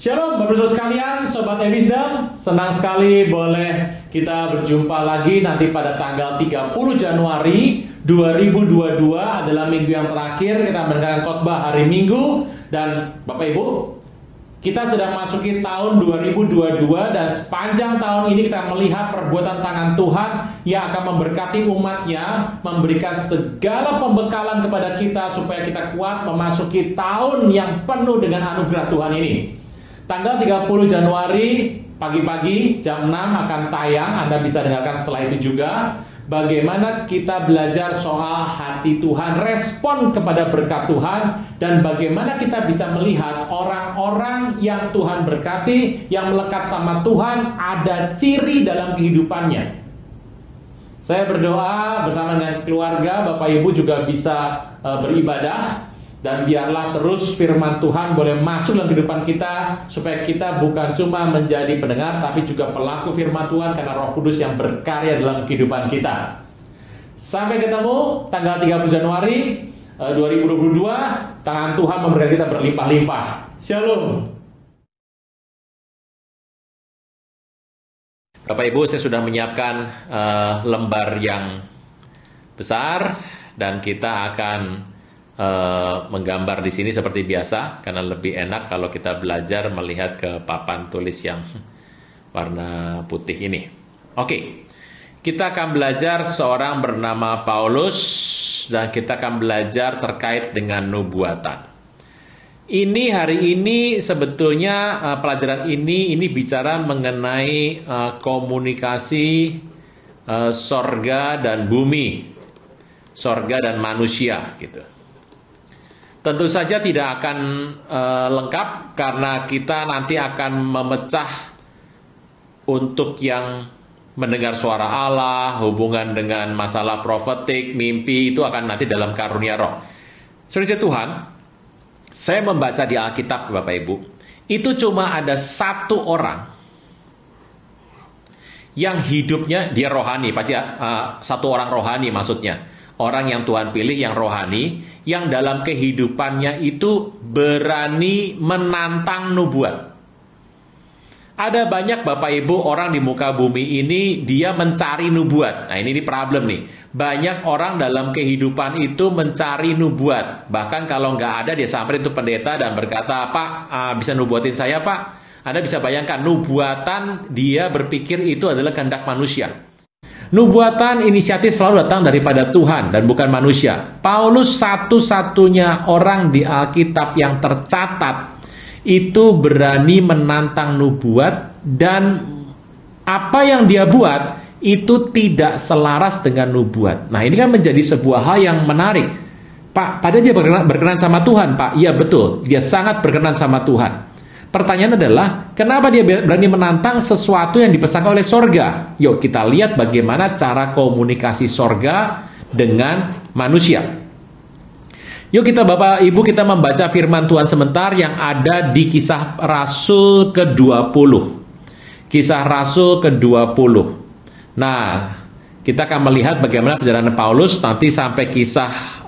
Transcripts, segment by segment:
Shalom Bapak Saudara sekalian, Sobat Ewisdom. Senang sekali boleh kita berjumpa lagi nanti pada tanggal 30 Januari 2022 adalah minggu yang terakhir kita mendengarkan khotbah hari Minggu. Dan Bapak Ibu, kita sedang masuki tahun 2022 dan sepanjang tahun ini kita melihat perbuatan tangan Tuhan yang akan memberkati umatnya, memberikan segala pembekalan kepada kita supaya kita kuat memasuki tahun yang penuh dengan anugerah Tuhan ini. Tanggal 30 Januari pagi-pagi jam 6 akan tayang, Anda bisa dengarkan setelah itu juga. Bagaimana kita belajar soal hati Tuhan, respon kepada berkat Tuhan, dan bagaimana kita bisa melihat orang-orang yang Tuhan berkati, yang melekat sama Tuhan, ada ciri dalam kehidupannya. Saya berdoa bersama dengan keluarga, Bapak Ibu juga bisa beribadah. Dan biarlah terus firman Tuhan boleh masuk dalam kehidupan kita, supaya kita bukan cuma menjadi pendengar, tapi juga pelaku firman Tuhan, karena Roh Kudus yang berkarya dalam kehidupan kita. Sampai ketemu tanggal 30 Januari 2022. Tangan Tuhan memberkati kita berlimpah-limpah. Shalom. Bapak Ibu, saya sudah menyiapkan lembar yang besar, dan kita akan menggambar di sini seperti biasa, karena lebih enak kalau kita belajar melihat ke papan tulis yang warna putih ini. Oke, kita akan belajar seorang bernama Paulus, dan kita akan belajar terkait dengan nubuatan. Ini hari ini sebetulnya pelajaran ini bicara mengenai komunikasi sorga dan bumi, sorga dan manusia gitu. Tentu saja tidak akan lengkap, karena kita nanti akan memecah untuk yang mendengar suara Allah, hubungan dengan masalah profetik, mimpi, itu akan nanti dalam karunia roh. Saudara Tuhan, saya membaca di Alkitab Bapak Ibu, itu cuma ada satu orang yang hidupnya dia rohani, pasti satu orang rohani maksudnya. Orang yang Tuhan pilih yang rohani, yang dalam kehidupannya itu berani menantang nubuat. Ada banyak Bapak Ibu orang di muka bumi ini, dia mencari nubuat. Nah ini problem nih. Banyak orang dalam kehidupan itu mencari nubuat. Bahkan kalau nggak ada, dia sampai itu pendeta dan berkata, "Pak, bisa nubuatin saya Pak?" Anda bisa bayangkan, nubuatan dia berpikir itu adalah kehendak manusia. Nubuatan inisiatif selalu datang daripada Tuhan dan bukan manusia. Paulus satu-satunya orang di Alkitab yang tercatat itu berani menantang nubuat, dan apa yang dia buat itu tidak selaras dengan nubuat. Nah ini kan menjadi sebuah hal yang menarik. Pak, padahal dia berkenan sama Tuhan Pak. Iya betul, dia sangat berkenan sama Tuhan. Pertanyaan adalah, kenapa dia berani menantang sesuatu yang dipesankan oleh sorga? Yuk kita lihat bagaimana cara komunikasi sorga dengan manusia. Yuk kita Bapak Ibu, kita membaca firman Tuhan sebentar yang ada di Kisah Rasul ke-20. Kisah Rasul ke-20. Nah, kita akan melihat bagaimana perjalanan Paulus nanti sampai Kisah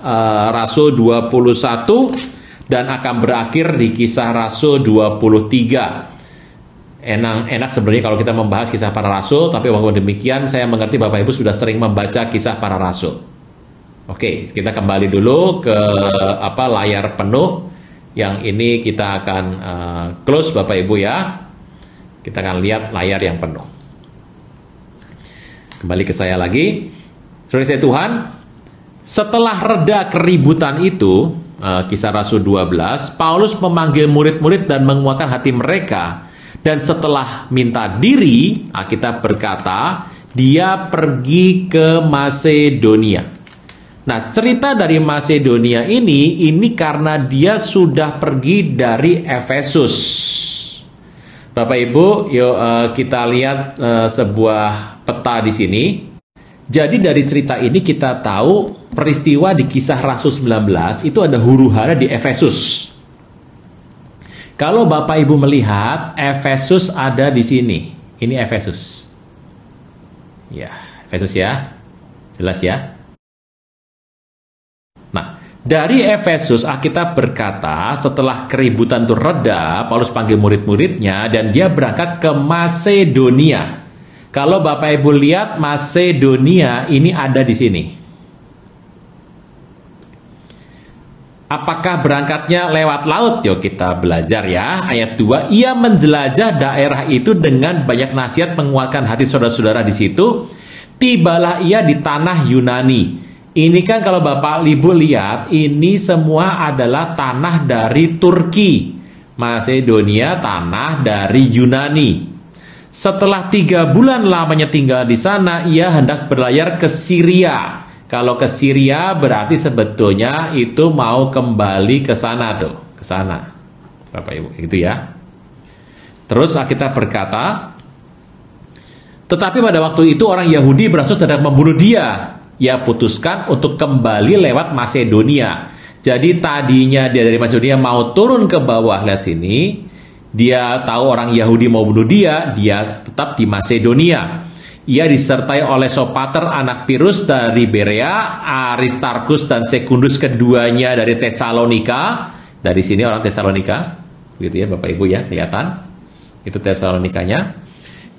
Rasul 21. Dan akan berakhir di Kisah Rasul 23. Enak sebenarnya kalau kita membahas Kisah para Rasul, tapi walaupun demikian saya mengerti Bapak Ibu sudah sering membaca Kisah para Rasul. Oke, kita kembali dulu ke layar penuh. Yang ini kita akan close Bapak Ibu ya. Kita akan lihat layar yang penuh. Kembali ke saya lagi. Saudara saya Tuhan, setelah reda keributan itu, Kisah Rasul 12, Paulus memanggil murid-murid dan menguatkan hati mereka. Dan setelah minta diri, Alkitab berkata, dia pergi ke Masedonia. Nah, cerita dari Masedonia ini karena dia sudah pergi dari Efesus. Bapak Ibu, yuk kita lihat sebuah peta di sini. Jadi dari cerita ini kita tahu peristiwa di Kisah Rasul 19 itu ada huru-hara di Efesus. Kalau Bapak Ibu melihat, Efesus ada di sini. Ini Efesus. Ya, Efesus ya. Jelas ya. Nah, Dari Efesus, Alkitab berkata setelah keributan itu reda, Paulus panggil murid-muridnya dan dia berangkat ke Masedonia. Kalau Bapak Ibu lihat, Masedonia ini ada di sini. Apakah berangkatnya lewat laut? Yuk kita belajar ya. Ayat 2, ia menjelajah daerah itu dengan banyak nasihat menguatkan hati saudara-saudara di situ. Tibalah ia di tanah Yunani. Ini kan kalau Bapak Ibu lihat, ini semua adalah tanah dari Turki. Masedonia tanah dari Yunani. Setelah 3 bulan lamanya tinggal di sana, ia hendak berlayar ke Syria. Kalau ke Syria berarti sebetulnya itu mau kembali ke sana tuh, ke sana. Bapak Ibu, gitu ya. Terus kita berkata, tetapi pada waktu itu orang Yahudi bermaksud hendak membunuh dia. Ia putuskan untuk kembali lewat Masedonia. Jadi tadinya dia dari Masedonia mau turun ke bawah, lihat sini. Dia tahu orang Yahudi mau bunuh dia tetap di Masedonia. Ia disertai oleh Sopater anak Pirus dari Berea, Aristarkus dan Sekundus keduanya dari Tesalonika. Dari sini orang Tesalonika, gitu ya Bapak Ibu ya, kelihatan. Itu Tesalonikanya.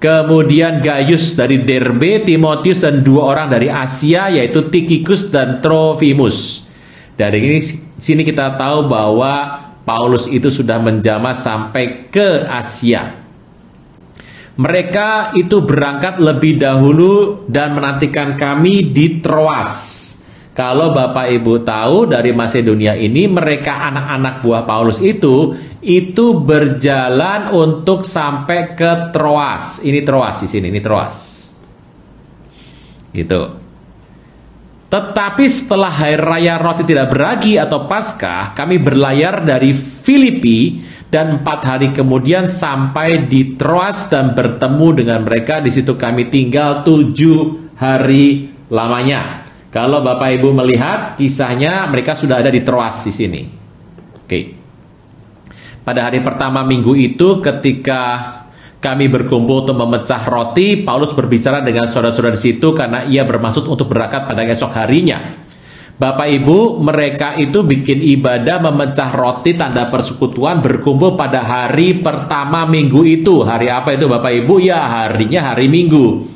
Kemudian Gaius dari Derbe, Timotius dan 2 orang dari Asia, yaitu Tychicus dan Trophimus. Dari sini kita tahu bahwa Paulus itu sudah menjamah sampai ke Asia. Mereka itu berangkat lebih dahulu dan menantikan kami di Troas. Kalau Bapak Ibu tahu dari Masedonia ini, mereka anak-anak buah Paulus itu berjalan untuk sampai ke Troas. Ini Troas di sini, ini Troas. Gitu. Tetapi setelah hari raya roti tidak beragi atau Paskah, kami berlayar dari Filipi dan 4 hari kemudian sampai di Troas dan bertemu dengan mereka. Di situ kami tinggal 7 hari lamanya. Kalau Bapak Ibu melihat kisahnya, mereka sudah ada di Troas di sini. Oke. Pada hari pertama minggu itu, ketika kami berkumpul untuk memecah roti, Paulus berbicara dengan saudara-saudara di situ karena ia bermaksud untuk berangkat pada esok harinya. Bapak Ibu, mereka itu bikin ibadah memecah roti tanda persekutuan berkumpul pada hari pertama minggu itu. Hari apa itu Bapak Ibu? Ya, harinya hari Minggu.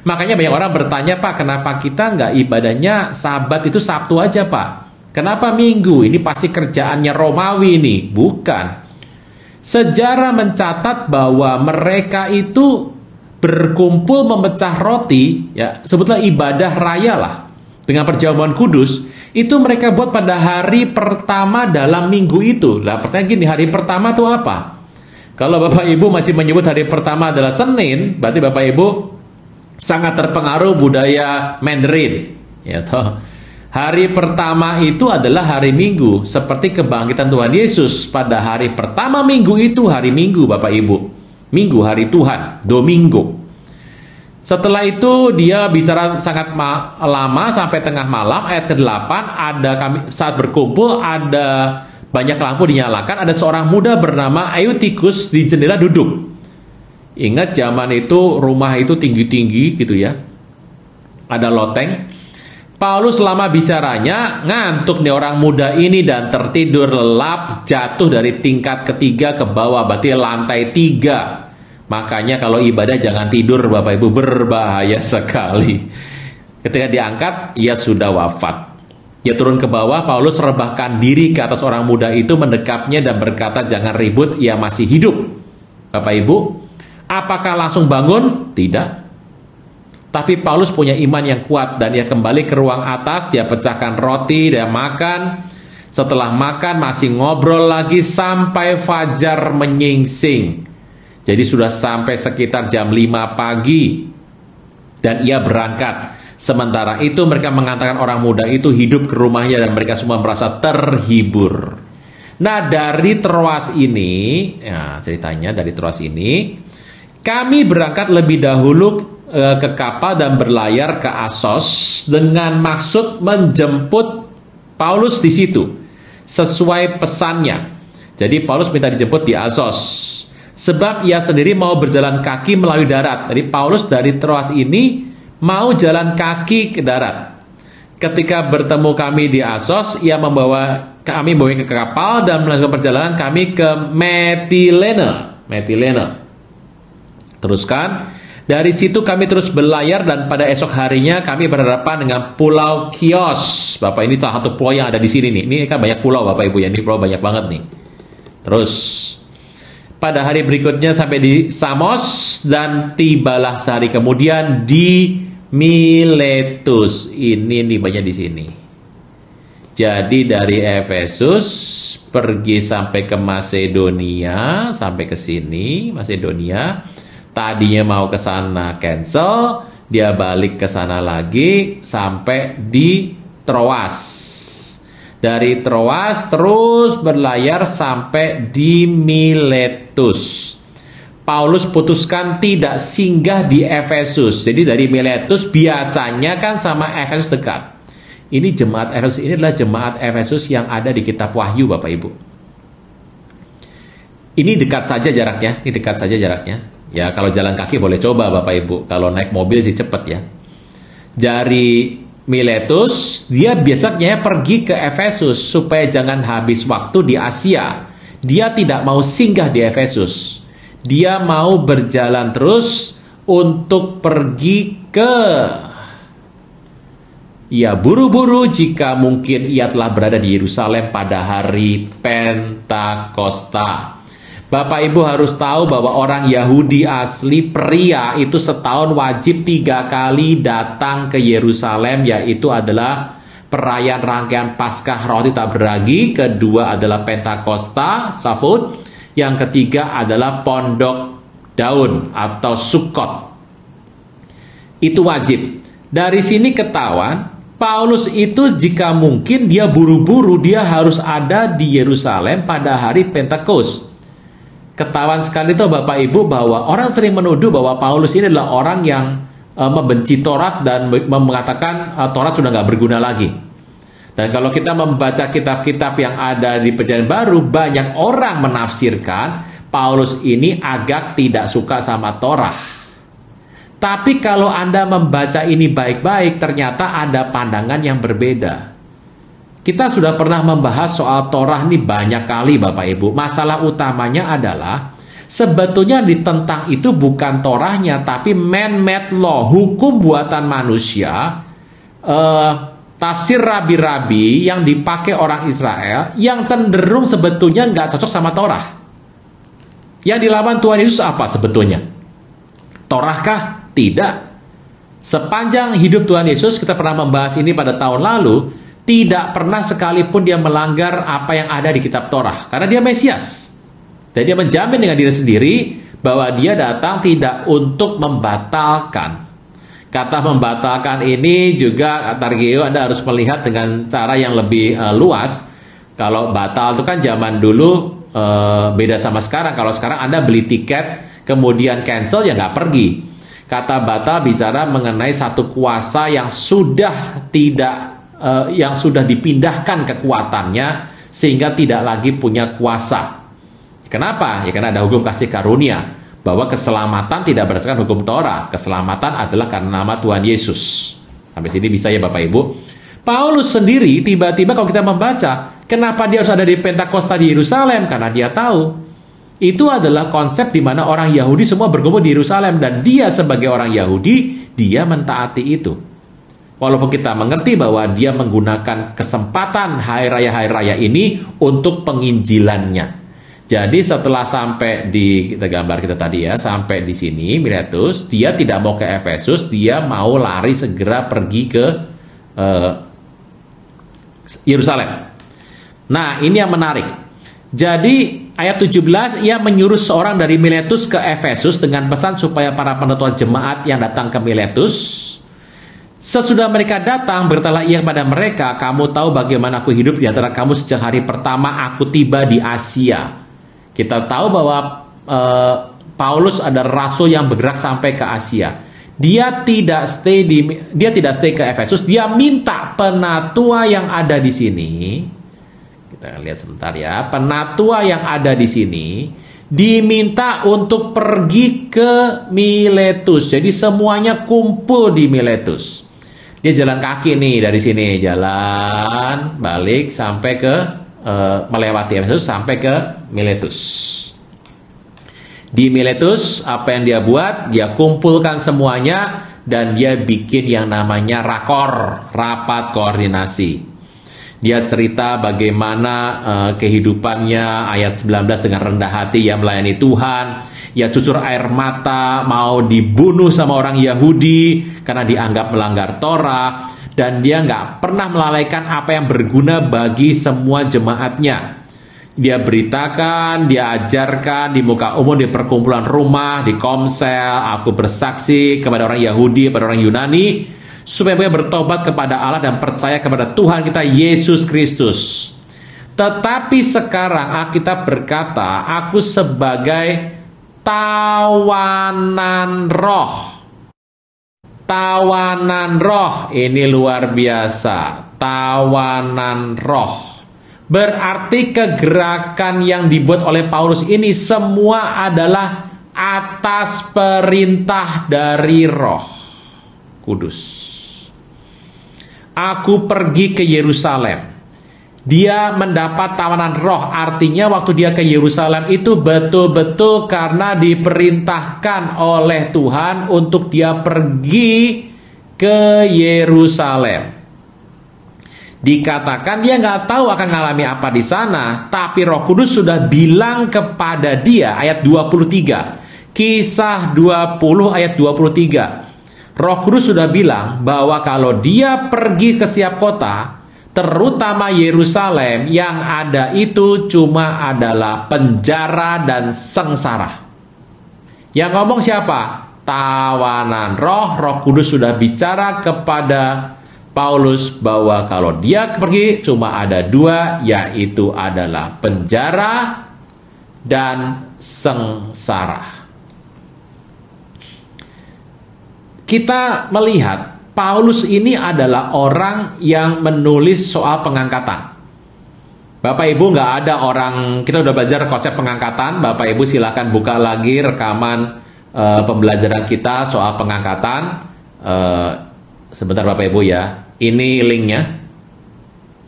Makanya banyak orang bertanya, Pak, kenapa kita nggak ibadahnya Sabat itu Sabtu aja, Pak? Kenapa Minggu? Ini pasti kerjaannya Romawi nih. Bukan. Sejarah mencatat bahwa mereka itu berkumpul memecah roti, ya sebutlah ibadah raya lah, dengan perjamuan kudus, itu mereka buat pada hari pertama dalam minggu itu. Lah pertanyaan gini, hari pertama itu apa? Kalau Bapak Ibu masih menyebut hari pertama adalah Senin, berarti Bapak Ibu sangat terpengaruh budaya Mandarin, ya toh. Hari pertama itu adalah hari Minggu, seperti kebangkitan Tuhan Yesus. Pada hari pertama minggu itu hari Minggu, Bapak Ibu. Minggu, hari Tuhan, Domingo. Setelah itu dia bicara sangat lama sampai tengah malam. Ayat ke-8, saat berkumpul ada banyak lampu dinyalakan. Ada seorang muda bernama Eutikus di jendela duduk. Ingat zaman itu rumah itu tinggi-tinggi gitu ya. Ada loteng. Paulus selama bicaranya ngantuk nih orang muda ini dan tertidur lelap, jatuh dari tingkat ketiga ke bawah, berarti lantai 3. Makanya kalau ibadah jangan tidur Bapak Ibu, berbahaya sekali. Ketika diangkat, ia sudah wafat. Ia turun ke bawah, Paulus rebahkan diri ke atas orang muda itu, mendekapnya dan berkata, jangan ribut, ia masih hidup. Bapak Ibu, apakah langsung bangun? Tidak. Tapi Paulus punya iman yang kuat dan ia kembali ke ruang atas, dia pecahkan roti, dia makan. Setelah makan masih ngobrol lagi sampai fajar menyingsing. Jadi sudah sampai sekitar jam 5 pagi dan ia berangkat. Sementara itu mereka mengantarkan orang muda itu hidup ke rumahnya dan mereka semua merasa terhibur. Nah, dari Troas ini, ya ceritanya dari Troas ini, kami berangkat lebih dahulu ke kapal dan berlayar ke Assos dengan maksud menjemput Paulus di situ sesuai pesannya. Jadi Paulus minta dijemput di Assos sebab ia sendiri mau berjalan kaki melalui darat. Jadi Paulus dari Troas ini mau jalan kaki ke darat. Ketika bertemu kami di Asos, ia membawa kami ke kapal dan melanjutkan perjalanan kami ke Metilene. Teruskan. Dari situ kami terus berlayar dan pada esok harinya kami berhadapan dengan Pulau Chios. Bapak, ini salah satu pulau yang ada di sini nih. Ini kan banyak pulau Bapak Ibu ya. Ini pulau banyak banget nih. Terus pada hari berikutnya sampai di Samos dan tibalah sehari kemudian di Miletus. Ini nih banyak di sini. Jadi dari Efesus pergi sampai ke Masedonia, sampai ke sini Masedonia. Tadinya mau ke sana cancel, dia balik ke sana lagi sampai di Troas. Dari Troas terus berlayar sampai di Miletus. Paulus putuskan tidak singgah di Efesus. Jadi dari Miletus biasanya kan sama Efesus dekat. Ini jemaat Efesus, ini adalah jemaat Efesus yang ada di kitab Wahyu Bapak Ibu. Ini dekat saja jaraknya, Ya, kalau jalan kaki boleh coba Bapak Ibu. Kalau naik mobil sih cepet ya. Dari Miletus, dia biasanya pergi ke Efesus supaya jangan habis waktu di Asia. Dia tidak mau singgah di Efesus. Dia mau berjalan terus untuk pergi ke... Ya, buru-buru jika mungkin ia telah berada di Yerusalem pada hari Pentakosta. Bapak Ibu harus tahu bahwa orang Yahudi asli pria itu setahun wajib 3 kali datang ke Yerusalem, yaitu adalah perayaan rangkaian Paskah Roti Tak Beragi, kedua adalah Pentakosta, Savut, yang ketiga adalah Pondok Daun atau Sukkot. Itu wajib. Dari sini ketahuan, Paulus itu jika mungkin dia buru-buru, dia harus ada di Yerusalem pada hari Pentakosta. Ketahuan sekali itu Bapak Ibu bahwa orang sering menuduh bahwa Paulus ini adalah orang yang membenci Taurat dan mengatakan Taurat sudah nggak berguna lagi. Dan kalau kita membaca kitab-kitab yang ada di Perjanjian Baru, banyak orang menafsirkan Paulus ini agak tidak suka sama Taurat. Tapi kalau Anda membaca ini baik-baik, ternyata ada pandangan yang berbeda. Kita sudah pernah membahas soal Torah ini banyak kali Bapak Ibu. Masalah utamanya adalah sebetulnya ditentang itu bukan Torahnya, tapi man-made law, hukum buatan manusia, tafsir rabi-rabi yang dipakai orang Israel yang cenderung sebetulnya nggak cocok sama Torah. Yang dilawan Tuhan Yesus apa sebetulnya? Torahkah? Tidak. Sepanjang hidup Tuhan Yesus, kita pernah membahas ini pada tahun lalu, tidak pernah sekalipun dia melanggar apa yang ada di kitab Torah. Karena dia Mesias. Dan dia menjamin dengan diri sendiri bahwa dia datang tidak untuk membatalkan. Kata membatalkan ini juga, Targio, Anda harus melihat dengan cara yang lebih luas. Kalau batal itu kan zaman dulu beda sama sekarang. Kalau sekarang Anda beli tiket, kemudian cancel, ya nggak pergi. Kata batal bicara mengenai satu kuasa yang sudah yang sudah dipindahkan kekuatannya sehingga tidak lagi punya kuasa. Kenapa? Ya karena ada hukum kasih karunia, bahwa keselamatan tidak berdasarkan hukum Torah. Keselamatan adalah karena nama Tuhan Yesus. Sampai sini bisa ya Bapak Ibu. Paulus sendiri tiba-tiba kalau kita membaca, kenapa dia harus ada di Pentakosta di Yerusalem? Karena dia tahu itu adalah konsep di mana orang Yahudi semua berkumpul di Yerusalem, dan dia sebagai orang Yahudi, dia mentaati itu. Walaupun kita mengerti bahwa dia menggunakan kesempatan hari raya ini untuk penginjilannya. Jadi setelah sampai di gambar kita tadi ya, sampai di sini Miletus, dia tidak mau ke Efesus, dia mau lari segera pergi ke Yerusalem. Nah, ini yang menarik. Jadi ayat 17, ia menyuruh seorang dari Miletus ke Efesus dengan pesan supaya para penetua jemaat yang datang ke Miletus, sesudah mereka datang, berkatalah ia kepada mereka, kamu tahu bagaimana aku hidup di antara kamu sejak hari pertama aku tiba di Asia. Kita tahu bahwa Paulus adalah rasul yang bergerak sampai ke Asia. Dia tidak stay ke Efesus, dia minta penatua yang ada di sini. Kita lihat sebentar ya, penatua yang ada di sini diminta untuk pergi ke Miletus. Jadi semuanya kumpul di Miletus. Dia jalan kaki nih dari sini, jalan balik sampai ke melewati Efesus sampai ke Miletus. Di Miletus apa yang dia buat? Dia kumpulkan semuanya dan dia bikin yang namanya rakor, rapat koordinasi. Dia cerita bagaimana kehidupannya, ayat 19, dengan rendah hati ia melayani Tuhan. Ia cucur air mata, mau dibunuh sama orang Yahudi karena dianggap melanggar Torah. Dan dia nggak pernah melalaikan apa yang berguna bagi semua jemaatnya. Dia beritakan, dia ajarkan di muka umum, di perkumpulan rumah, di komsel. Aku bersaksi kepada orang Yahudi, kepada orang Yunani, supaya mereka bertobat kepada Allah dan percaya kepada Tuhan kita Yesus Kristus. Tetapi sekarang Alkitab berkata, aku sebagai tawanan roh. Tawanan roh, ini luar biasa. Tawanan roh. Berarti kegerakan yang dibuat oleh Paulus ini semua adalah atas perintah dari Roh Kudus. Aku pergi ke Yerusalem. Dia mendapat tawanan roh, artinya waktu dia ke Yerusalem itu betul-betul karena diperintahkan oleh Tuhan untuk dia pergi ke Yerusalem. Dikatakan dia nggak tahu akan mengalami apa di sana, tapi Roh Kudus sudah bilang kepada dia, ayat 23, Kisah 20 ayat 23. Roh Kudus sudah bilang bahwa kalau dia pergi ke setiap kota, terutama Yerusalem, yang ada itu cuma adalah penjara dan sengsara. Yang ngomong siapa? Tawanan roh. Roh Kudus sudah bicara kepada Paulus bahwa kalau dia pergi cuma ada dua, yaitu adalah penjara dan sengsara. Kita melihat Paulus ini adalah orang yang menulis soal pengangkatan. Bapak Ibu, nggak ada orang, kita udah belajar konsep pengangkatan. Bapak Ibu silakan buka lagi rekaman pembelajaran kita soal pengangkatan. Sebentar Bapak Ibu ya. Ini linknya.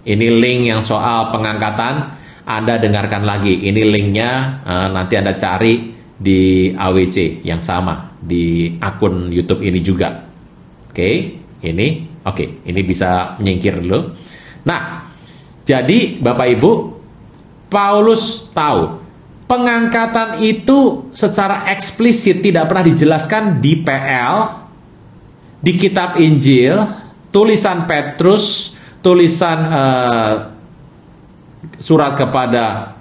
Ini link yang soal pengangkatan. Anda dengarkan lagi. Ini linknya, nanti Anda cari di AWC yang sama, di akun YouTube ini juga. Ini bisa menyingkir dulu. Nah, jadi Bapak Ibu, Paulus tahu pengangkatan itu secara eksplisit tidak pernah dijelaskan di PL, di kitab Injil, tulisan Petrus, tulisan surat kepada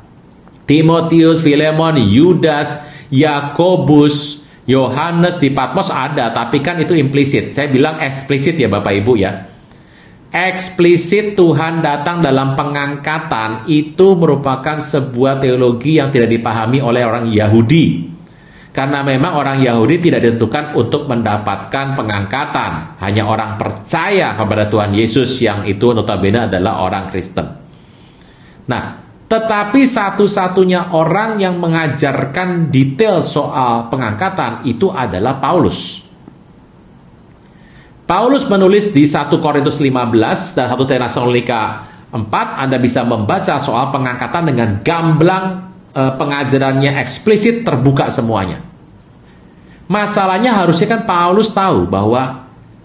Timotius, Filemon, Yudas, Yakobus, Yohanes di Patmos ada, tapi kan itu implisit. Saya bilang eksplisit ya Bapak Ibu ya. Eksplisit Tuhan datang dalam pengangkatan itu merupakan sebuah teologi yang tidak dipahami oleh orang Yahudi. Karena memang orang Yahudi tidak ditentukan untuk mendapatkan pengangkatan. Hanya orang percaya kepada Tuhan Yesus yang itu notabene adalah orang Kristen. Nah, tetapi satu-satunya orang yang mengajarkan detail soal pengangkatan itu adalah Paulus. Paulus menulis di 1 Korintus 15 dan 1 Tesalonika 4, Anda bisa membaca soal pengangkatan dengan gamblang, pengajarannya eksplisit, terbuka semuanya. Masalahnya harusnya kan Paulus tahu bahwa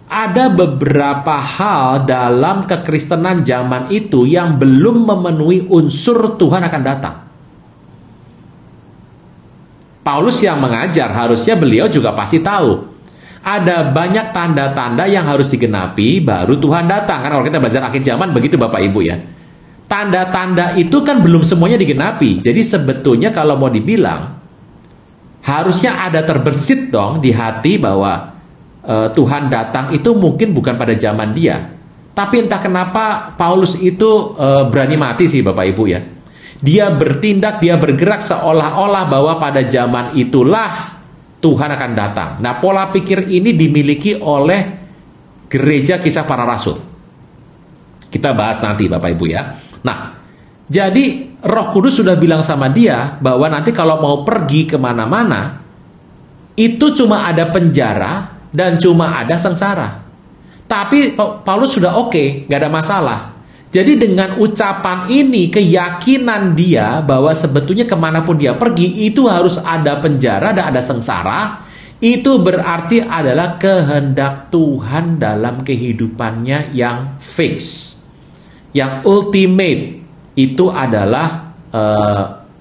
ada beberapa hal dalam kekristenan zaman itu yang belum memenuhi unsur Tuhan akan datang. Paulus yang mengajar, harusnya beliau juga pasti tahu. Ada banyak tanda-tanda yang harus digenapi baru Tuhan datang. Karena kalau kita belajar akhir zaman begitu Bapak Ibu ya. Tanda-tanda itu kan belum semuanya digenapi. Jadi sebetulnya kalau mau dibilang, harusnya ada terbersit dong di hati bahwa Tuhan datang itu mungkin bukan pada zaman dia. Tapi entah kenapa Paulus itu berani mati sih Bapak Ibu ya. Dia bertindak, dia bergerak seolah-olah bahwa pada zaman itulah Tuhan akan datang. Nah, pola pikir ini dimiliki oleh gereja Kisah Para Rasul. Kita bahas nanti Bapak Ibu ya. Nah, jadi Roh Kudus sudah bilang sama dia bahwa nanti kalau mau pergi kemana-mana, itu cuma ada penjara dan cuma ada sengsara. Tapi Paulus sudah oke, nggak ada masalah. Jadi dengan ucapan ini, keyakinan dia bahwa sebetulnya kemanapun dia pergi itu harus ada penjara dan ada sengsara, itu berarti adalah kehendak Tuhan dalam kehidupannya yang fix, yang ultimate. Itu adalah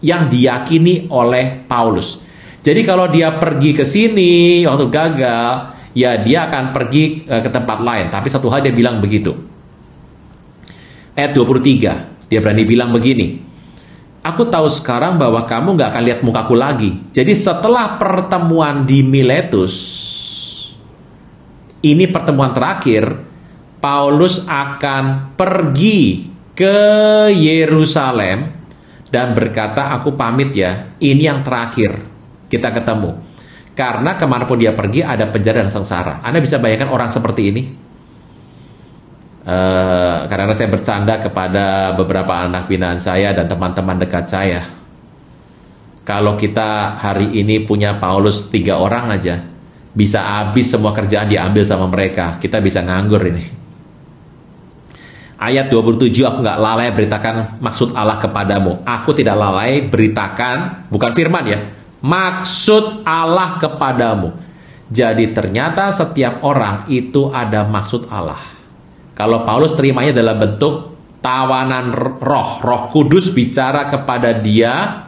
yang diyakini oleh Paulus. Jadi kalau dia pergi ke sini waktu gagal, ya dia akan pergi ke tempat lain. Tapi satu hal dia bilang begitu. Ayat 23, dia berani bilang begini, aku tahu sekarang bahwa kamu gak akan lihat mukaku lagi. Jadi setelah pertemuan di Miletus, ini pertemuan terakhir, Paulus akan pergi ke Yerusalem dan berkata, aku pamit ya, ini yang terakhir kita ketemu. Karena kemanapun dia pergi ada penjara dan sengsara. Anda bisa bayangkan orang seperti ini? Karena saya bercanda kepada beberapa anak binaan saya dan teman-teman dekat saya. Kalau kita hari ini punya Paulus 3 orang aja, bisa habis semua kerjaan diambil sama mereka. Kita bisa nganggur ini. Ayat 27, aku gak lalai beritakan maksud Allah kepadamu. Aku tidak lalai beritakan, bukan firman ya, maksud Allah kepadamu. Jadi ternyata setiap orang itu ada maksud Allah. Kalau Paulus terimanya dalam bentuk tawanan Roh Kudus bicara kepada dia,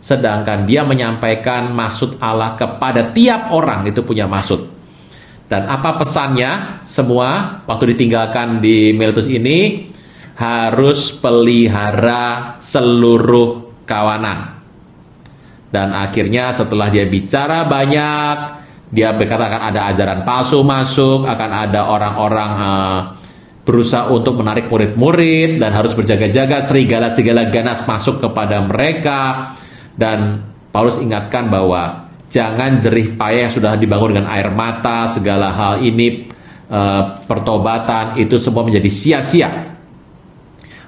sedangkan dia menyampaikan maksud Allah kepada tiap orang itu punya maksud. Dan apa pesannya? Semua waktu ditinggalkan di Miletus ini harus pelihara seluruh kawanan. Dan akhirnya setelah dia bicara banyak, dia berkata akan ada ajaran palsu masuk, akan ada orang-orang berusaha untuk menarik murid-murid dan harus berjaga-jaga, serigala-serigala ganas masuk kepada mereka. Dan Paulus ingatkan bahwa jangan jerih payah yang sudah dibangun dengan air mata, segala hal ini, pertobatan, itu semua menjadi sia-sia.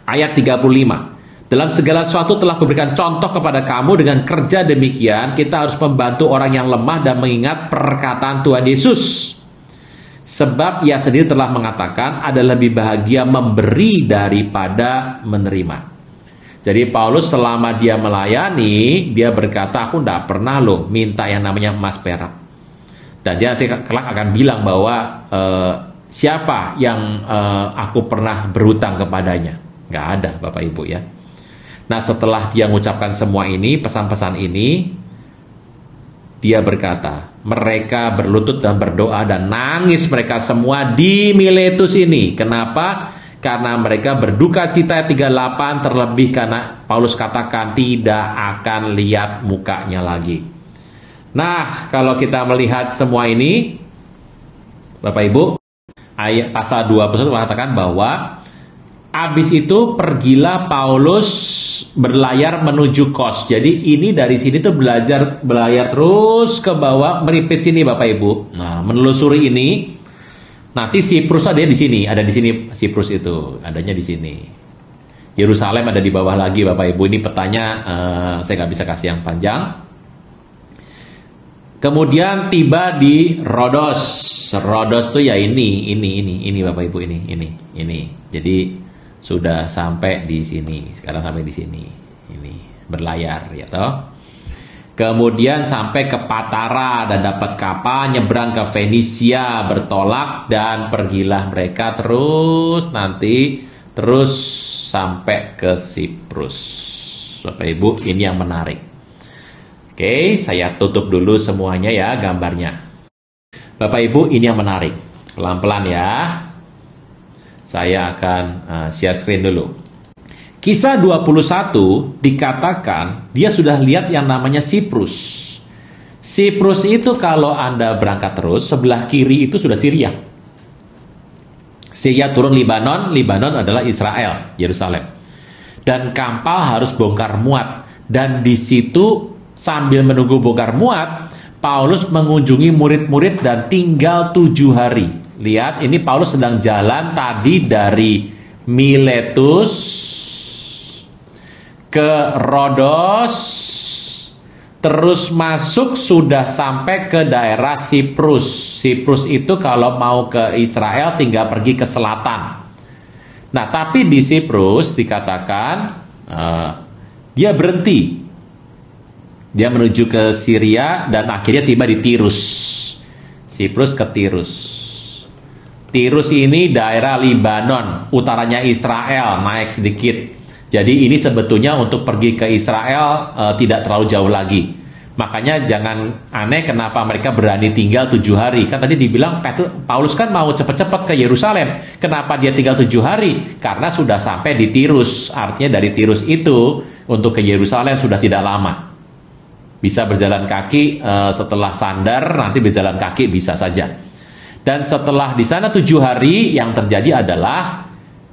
Ayat 35, dalam segala sesuatu telah kuberikan contoh kepada kamu, dengan kerja demikian kita harus membantu orang yang lemah dan mengingat perkataan Tuhan Yesus. Sebab ia sendiri telah mengatakan ada lebih bahagia memberi daripada menerima. Jadi Paulus selama dia melayani, dia berkata, aku tidak pernah loh minta yang namanya emas perak. Dan dia nanti kelak akan bilang bahwa siapa yang aku pernah berhutang kepadanya. Gak ada Bapak Ibu ya. Nah setelah dia mengucapkan semua ini, pesan-pesan ini, dia berkata, mereka berlutut dan berdoa dan nangis mereka semua di Miletus ini. Kenapa? Karena mereka berduka cita. 38, terlebih karena Paulus katakan tidak akan lihat mukanya lagi. Nah, kalau kita melihat semua ini, Bapak Ibu, ayat pasal 21 mengatakan bahwa habis itu pergilah Paulus berlayar menuju Kos. Jadi ini dari sini tuh belayar terus ke bawah, meripit sini Bapak Ibu. Nah, menelusuri ini. Nanti Siprus ada di sini, Siprus itu adanya di sini. Yerusalem ada di bawah lagi Bapak Ibu. Ini petanya saya nggak bisa kasih yang panjang. Kemudian tiba di Rodos. Rodos tuh ya ini Bapak Ibu ini. Jadi sudah sampai di sini, sekarang sampai di sini, ini berlayar ya toh. Kemudian sampai ke Patara dan dapat kapal nyebrang ke Fenisia, bertolak dan pergilah mereka terus sampai ke Siprus. Bapak Ibu, ini yang menarik. Oke, saya tutup dulu semuanya ya gambarnya. Bapak Ibu, ini yang menarik. Pelan-pelan ya. Saya akan share screen dulu. Kisah 21 dikatakan dia sudah lihat yang namanya Siprus. Siprus itu kalau Anda berangkat terus, sebelah kiri itu sudah Syria. Syria turun Libanon adalah Israel, Yerusalem. Dan kapal harus bongkar muat. Dan di situ sambil menunggu bongkar muat, Paulus mengunjungi murid-murid dan tinggal 7 hari. Lihat, ini Paulus sedang jalan tadi dari Miletus ke Rodos, terus masuk sudah sampai ke daerah Siprus. Siprus itu kalau mau ke Israel tinggal pergi ke selatan. Nah, tapi di Siprus dikatakan dia berhenti. Dia menuju ke Syria dan akhirnya tiba di Tirus. Siprus ke Tirus. Tirus ini daerah Libanon, utaranya Israel, naik sedikit. Jadi ini sebetulnya untuk pergi ke Israel tidak terlalu jauh lagi. Makanya jangan aneh kenapa mereka berani tinggal 7 hari. Kan tadi dibilang Paulus kan mau cepat-cepat ke Yerusalem. Kenapa dia tinggal 7 hari? Karena sudah sampai di Tirus. Artinya dari Tirus itu untuk ke Yerusalem sudah tidak lama. Bisa berjalan kaki setelah sandar, nanti berjalan kaki bisa saja. Dan setelah di sana 7 hari yang terjadi adalah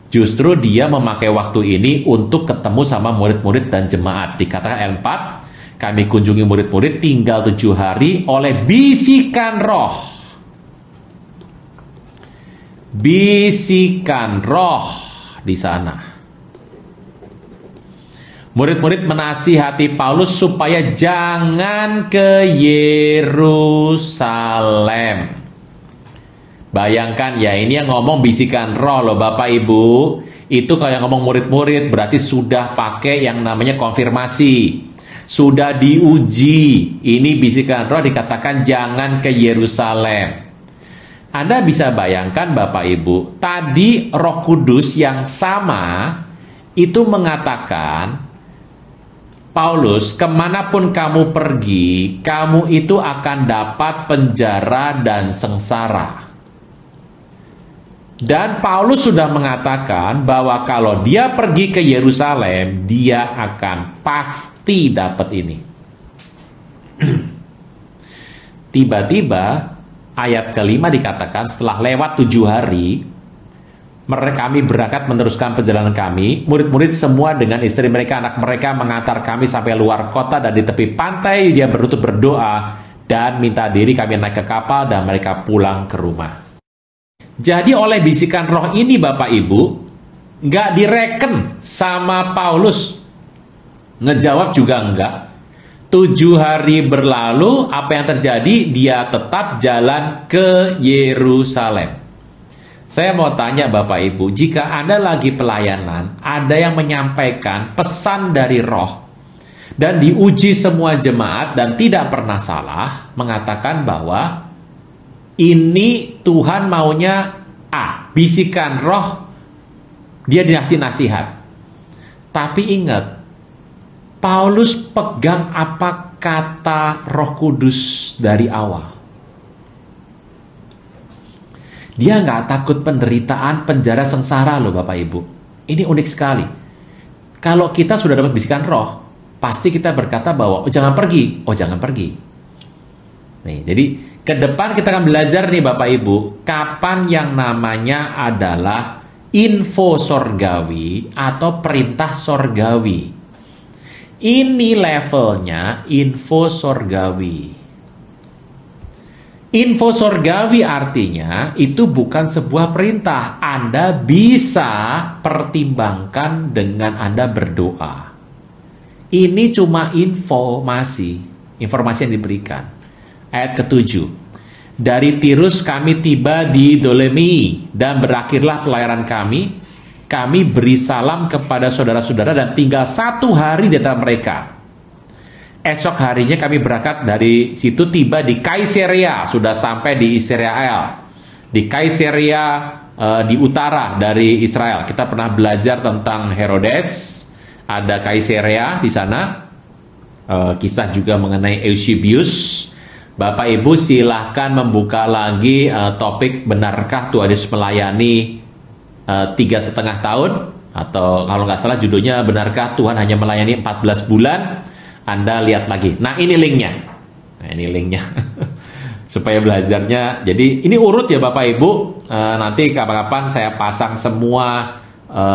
justru dia memakai waktu ini untuk ketemu sama murid-murid dan jemaat. Dikatakan ayat 4, kami kunjungi murid-murid tinggal 7 hari oleh bisikan roh. Bisikan roh di sana. Murid-murid menasihati Paulus supaya jangan ke Yerusalem. Bayangkan ya, ini yang ngomong bisikan roh loh Bapak Ibu. Itu kalau yang ngomong murid-murid berarti sudah pakai yang namanya konfirmasi. Sudah diuji. Ini bisikan roh dikatakan jangan ke Yerusalem. Anda bisa bayangkan Bapak Ibu, tadi Roh Kudus yang sama itu mengatakan, Paulus, kemanapun kamu pergi, kamu itu akan dapat penjara dan sengsara. Dan Paulus sudah mengatakan bahwa kalau dia pergi ke Yerusalem, dia akan pasti dapat ini. Tiba-tiba ayat kelima dikatakan setelah lewat 7 hari, kami berangkat meneruskan perjalanan kami. Murid-murid semua dengan istri mereka, anak mereka mengantar kami sampai luar kota dan di tepi pantai dia berlutut berdoa dan minta diri kami naik ke kapal dan mereka pulang ke rumah. Jadi oleh bisikan roh ini Bapak Ibu, nggak direken sama Paulus. Ngejawab juga enggak. 7 hari berlalu, apa yang terjadi? Dia tetap jalan ke Yerusalem. Saya mau tanya Bapak Ibu, jika Anda lagi pelayanan, ada yang menyampaikan pesan dari roh, dan diuji semua jemaat dan tidak pernah salah, mengatakan bahwa ini Tuhan maunya A, bisikan roh, dia dikasih nasihat. Tapi ingat, Paulus pegang apa kata Roh Kudus dari awal. Dia nggak takut penderitaan, penjara, sengsara loh Bapak Ibu. Ini unik sekali. Kalau kita sudah dapat bisikan roh, pasti kita berkata bahwa, oh jangan pergi, oh jangan pergi. Nih, jadi ke depan kita akan belajar nih Bapak Ibu, kapan yang namanya adalah info sorgawi atau perintah sorgawi. Ini levelnya info sorgawi. Info sorgawi artinya itu bukan sebuah perintah. Anda bisa pertimbangkan dengan Anda berdoa. Ini cuma informasi yang diberikan. Ayat ke-7. Dari Tirus kami tiba di Ptolemai dan berakhirlah pelayaran kami. Kami beri salam kepada saudara-saudara dan tinggal 1 hari di antara mereka. Esok harinya kami berangkat dari situ tiba di Kaisarea, sudah sampai di Israel. Di Kaisarea di utara dari Israel. Kita pernah belajar tentang Herodes, ada Kaisarea di sana. Kisah juga mengenai Eusebius. Bapak Ibu silahkan membuka lagi topik benarkah Tuhan Yesus melayani 3,5 tahun, atau kalau nggak salah judulnya benarkah Tuhan hanya melayani 14 bulan. Anda lihat lagi. Nah ini linknya supaya belajarnya. Jadi ini urut ya Bapak Ibu. Nanti kapan-kapan saya pasang semua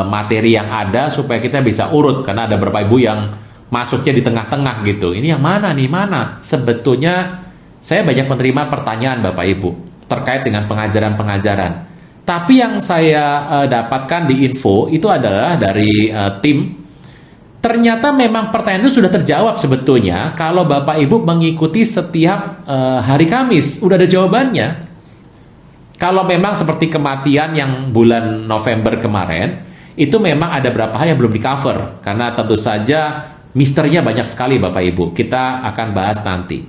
materi yang ada supaya kita bisa urut, karena ada Bapak Ibu yang masuknya di tengah-tengah gitu. Ini yang mana nih, mana? Sebetulnya saya banyak menerima pertanyaan Bapak Ibu terkait dengan pengajaran-pengajaran. Tapi yang saya dapatkan di info itu adalah dari tim. Ternyata memang pertanyaan itu sudah terjawab sebetulnya kalau Bapak Ibu mengikuti setiap hari Kamis. Udah ada jawabannya. Kalau memang seperti kematian yang bulan November kemarin, itu memang ada beberapa hal yang belum di-cover. Karena tentu saja misterinya banyak sekali Bapak Ibu. Kita akan bahas nanti.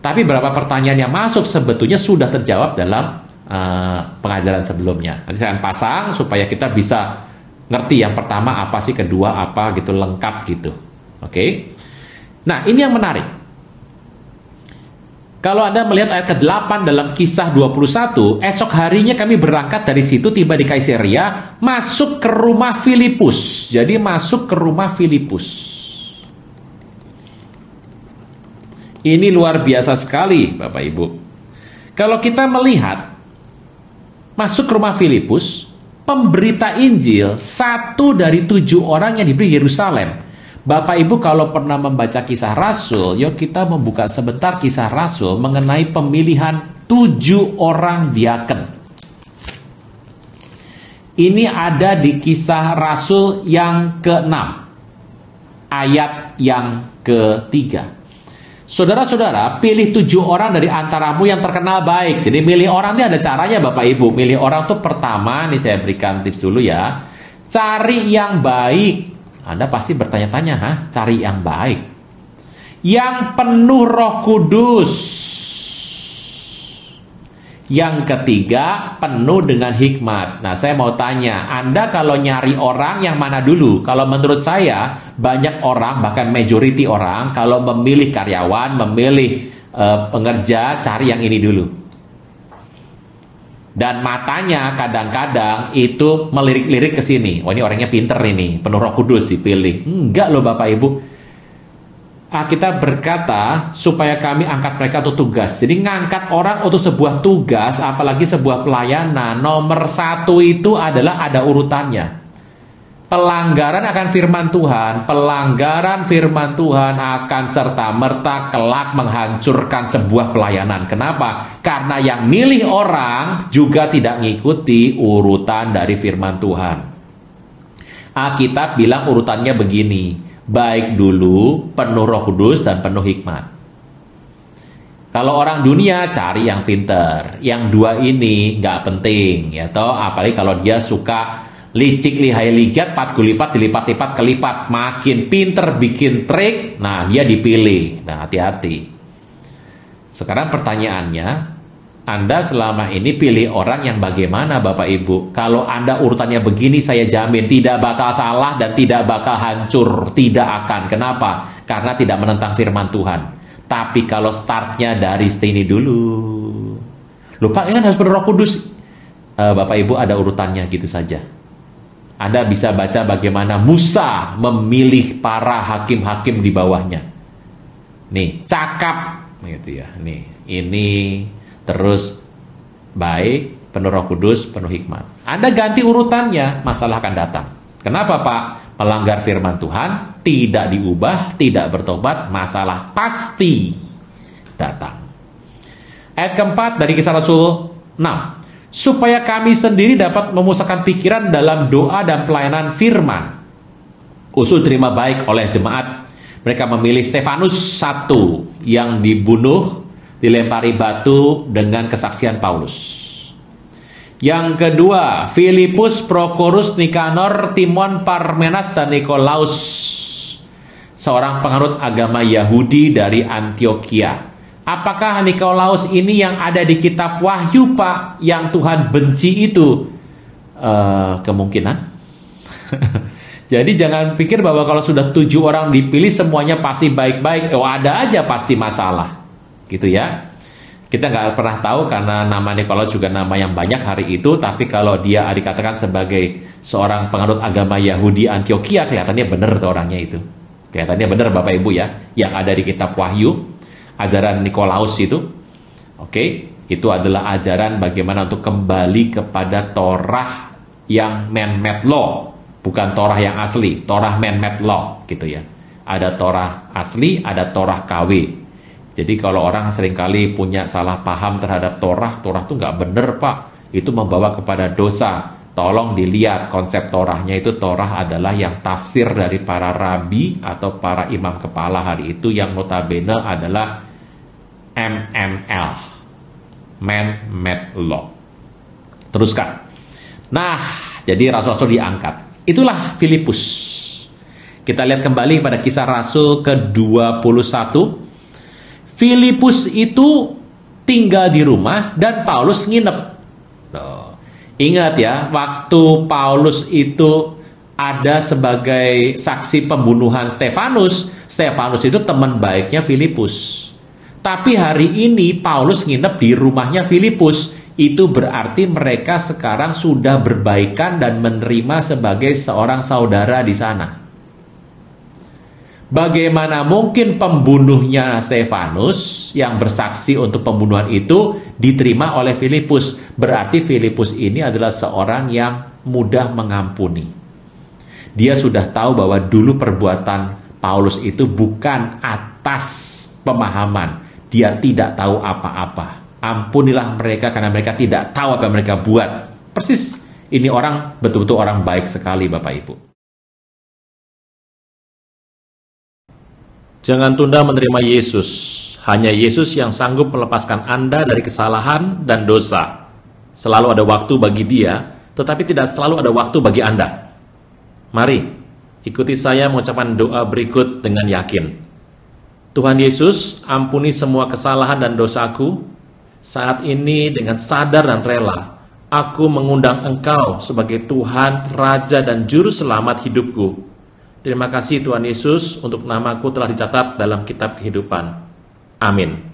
Tapi beberapa pertanyaan yang masuk sebetulnya sudah terjawab dalam pengajaran sebelumnya. Nanti saya akan pasang supaya kita bisa ngerti yang pertama apa sih, kedua apa gitu, lengkap gitu. Oke. Nah, ini yang menarik. Kalau Anda melihat ayat ke-8 dalam Kisah 21, esok harinya kami berangkat dari situ, tiba di Kaisaria, masuk ke rumah Filipus. Jadi masuk ke rumah Filipus. Ini luar biasa sekali, Bapak Ibu. Kalau kita melihat masuk ke rumah Filipus, pemberita Injil, 1 dari 7 orang yang diberi Yerusalem. Bapak Ibu kalau pernah membaca Kisah Rasul, yuk kita membuka sebentar Kisah Rasul mengenai pemilihan 7 orang diaken. Ini ada di Kisah Rasul yang ke-6, ayat yang ke-3. Saudara-saudara, pilih 7 orang dari antaramu yang terkenal baik. Jadi milih orang ini ada caranya Bapak Ibu. Milih orang tuh pertama, nih saya berikan tips dulu ya. Cari yang baik. Anda pasti bertanya-tanya, cari yang baik. Yang penuh Roh Kudus. Yang ketiga, penuh dengan hikmat. Nah, saya mau tanya, Anda kalau nyari orang yang mana dulu? Kalau menurut saya, banyak orang, bahkan majority orang, kalau memilih karyawan, memilih pengerja, cari yang ini dulu. Dan matanya kadang-kadang itu melirik-lirik ke sini. Oh, ini orangnya pinter ini, penuh Roh Kudus dipilih. Enggak loh Bapak Ibu. Kita berkata supaya kami angkat mereka untuk tugas. Jadi ngangkat orang untuk sebuah tugas, apalagi sebuah pelayanan, nomor 1 itu adalah ada urutannya. Pelanggaran akan firman Tuhan, pelanggaran firman Tuhan akan serta-merta kelak menghancurkan sebuah pelayanan. Kenapa? Karena yang milih orang juga tidak mengikuti urutan dari firman Tuhan. Alkitab bilang urutannya begini. Baik dulu, penuh Roh Kudus dan penuh hikmat. Kalau orang dunia cari yang pinter, yang 2 ini nggak penting, ya toh. Apalagi kalau dia suka licik lihai ligat, 4 gulipat dilipat-lipat kelipat, makin pinter bikin trik, nah dia dipilih. Nah hati-hati. Sekarang pertanyaannya, Anda selama ini pilih orang yang bagaimana Bapak Ibu? Kalau Anda urutannya begini, saya jamin tidak bakal salah dan tidak bakal hancur. Tidak akan. Kenapa? Karena tidak menentang firman Tuhan. Tapi kalau startnya dari sini dulu. Lupa, ini kan harus berroh kudus. Bapak Ibu ada urutannya gitu saja. Anda bisa baca bagaimana Musa memilih para hakim-hakim di bawahnya. Nih, cakap. Gitu ya. Nih, ini... Terus baik, penuh Roh Kudus, penuh hikmat. Anda ganti urutannya, masalah akan datang. Kenapa Pak? Melanggar firman Tuhan, tidak diubah, tidak bertobat, masalah pasti datang. Ayat keempat dari Kisah Rasul 6. Supaya kami sendiri dapat memusatkan pikiran dalam doa dan pelayanan firman. Usul terima baik oleh jemaat. Mereka memilih Stefanus 1 yang dibunuh, dilempari batu dengan kesaksian Paulus. Yang kedua, Filipus, Prokorus, Nikanor, Timon, Parmenas, dan Nikolaus, seorang penganut agama Yahudi dari Antioquia. Apakah Nikolaus ini yang ada di kitab Wahyu, Pak, yang Tuhan benci itu? Kemungkinan. Jadi jangan pikir bahwa kalau sudah 7 orang dipilih semuanya pasti baik-baik. Oh, ada aja pasti masalah. Gitu ya. Kita nggak pernah tahu karena nama Nikolaus juga nama yang banyak hari itu, tapi kalau dia dikatakan sebagai seorang penganut agama Yahudi Antioquia, kelihatannya benar tuh orangnya itu. Kelihatannya benar Bapak Ibu ya, yang ada di kitab Wahyu, ajaran Nikolaus itu. Oke, itu adalah ajaran bagaimana untuk kembali kepada Torah yang man-made law, bukan Torah yang asli, Torah man-made law gitu ya. Ada Torah asli, ada Torah KW. Jadi kalau orang seringkali punya salah paham terhadap Torah, Torah itu nggak benar Pak, itu membawa kepada dosa. Tolong dilihat konsep Torahnya itu, Torah adalah yang tafsir dari para rabi atau para imam kepala hari itu yang notabene adalah MML, Man-Made Law. Teruskan. Nah, jadi rasul-rasul diangkat. Itulah Filipus. Kita lihat kembali pada Kisah Rasul ke-21. Filipus itu tinggal di rumah dan Paulus nginep. Ingat ya, waktu Paulus itu ada sebagai saksi pembunuhan Stefanus, Stefanus itu teman baiknya Filipus. Tapi hari ini Paulus nginep di rumahnya Filipus. Itu berarti mereka sekarang sudah berbaikan dan menerima sebagai seorang saudara di sana. Bagaimana mungkin pembunuhnya Stefanus yang bersaksi untuk pembunuhan itu diterima oleh Filipus? Berarti Filipus ini adalah seorang yang mudah mengampuni. Dia sudah tahu bahwa dulu perbuatan Paulus itu bukan atas pemahaman. Dia tidak tahu apa-apa. Ampunilah mereka karena mereka tidak tahu apa yang mereka buat. Persis, ini orang betul-betul orang baik sekali, Bapak Ibu. Jangan tunda menerima Yesus. Hanya Yesus yang sanggup melepaskan Anda dari kesalahan dan dosa. Selalu ada waktu bagi Dia, tetapi tidak selalu ada waktu bagi Anda. Mari, ikuti saya mengucapkan doa berikut dengan yakin. Tuhan Yesus, ampuni semua kesalahan dan dosaku. Saat ini dengan sadar dan rela, aku mengundang Engkau sebagai Tuhan, Raja dan Juru Selamat hidupku. Terima kasih Tuhan Yesus untuk namaku telah dicatat dalam kitab kehidupan. Amin.